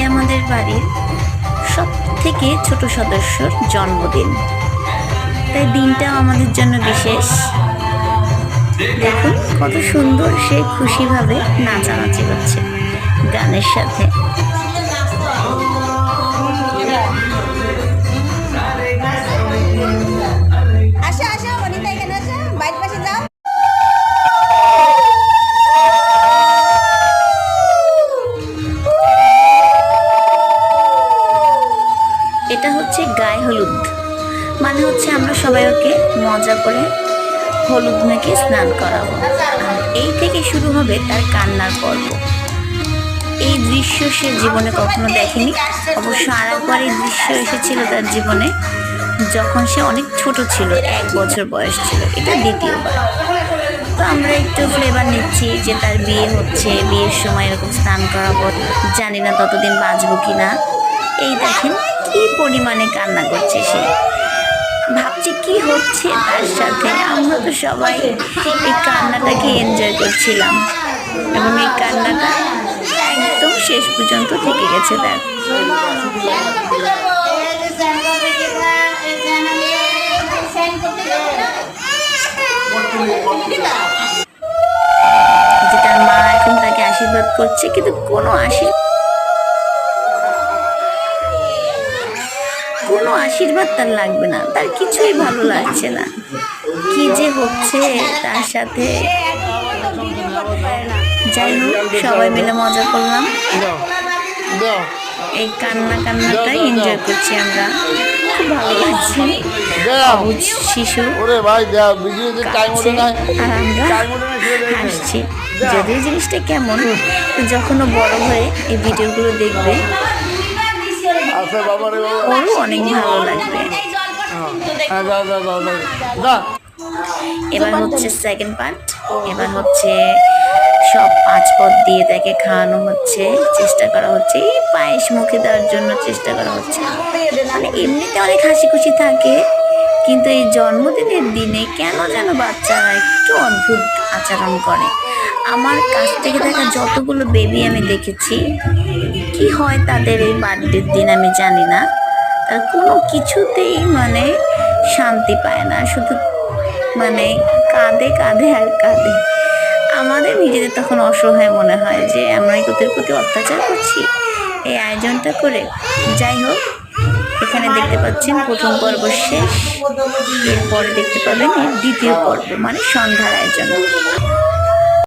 আমাদের বাড়ির সব থেকে ছোট সদস্যর জন্মদিন, তাই দিনটাও আমাদের জন্য বিশেষ। দেখুন কত সুন্দর সে খুশিভাবে নাচানাচি করছে গানের সাথে। এটা হচ্ছে গায়ে হলুদ, মানে হচ্ছে আমরা সবাই ওকে মজা করে হলুদ মেখে স্নান করাবো। আর এই থেকে শুরু হবে তার কান্নার পর্ব। এই দৃশ্য সে জীবনে কখনো দেখেনি। অবশ্য আর একবার এই দৃশ্য এসেছিল তার জীবনে, যখন সে অনেক ছোট ছিল, 1 বছর বয়স ছিল। এটা দ্বিতীয়বার। তো আমরা একটু ফ্লেভার নিচ্ছি যে তার বিয়ে হচ্ছে, বিয়ের সময় এরকম স্নান করাবো, জানি না ততদিন বাঁচবো কিনা। এই দেখেন কি পরিমাণে কান্না করছে সে, ভাবছি কি হচ্ছে তার সাথে। আমরা তো সবাই এই কান্নাটাকে এনজয় করছিলাম এবং এই কান্নাটা একদম শেষ পর্যন্ত থেকে গেছে তার। যে তার মা এখন তাকে আশীর্বাদ করছে, কিন্তু কোনো আশীর্বাদ তার লাগবে না, তার কিছুই ভালো লাগছে না। কি যে হচ্ছে তার সাথে। যাই হোক, সবাই মিলে মজা করলাম, এই কান্নাটাই এনজয় করছি আমরা। খুব ভালো লাগছে। অবুঝ শিশু কাঁদছে আর আমরা হাসছি। যদিও জিনিসটা কেমন, যখন ও বড় হয়ে এই ভিডিওগুলো দেখবে ওরও অনেক ভালো লাগবে। এবার হচ্ছে সেকেন্ড পার্ট। এবার হচ্ছে সব 5 পদ দিয়ে তাকে খাওয়ানো হচ্ছে, চেষ্টা করা হচ্ছে, এই পায়েস মুখে দেওয়ার জন্য চেষ্টা করা হচ্ছে। মানে এমনিতে অনেক হাসি খুশি থাকে, কিন্তু এই জন্মদিনের দিনে কেন যেন বাচ্চারা একটু অদ্ভুত আচরণ করে। আমার কাছ থেকে দেখা যতগুলো বেবি আমি দেখেছি, কি হয় তাদের এই বার্থডের দিন আমি জানি না, তার কোনো কিছুতেই মানে শান্তি পায় না, শুধু মানে কাঁদে কাঁদে আর কাঁদে। আমাদের নিজেদের তখন অসহায় মনে হয় যে আমরাই ওদের প্রতি অত্যাচার করছি এই আয়োজনটা করে। যাই হোক, এখানে দেখতে পাচ্ছেন প্রথম পর্ব শেষ, এরপরে দেখতে পাবেন এর দ্বিতীয় পর্ব, মানে সন্ধ্যার আয়োজন।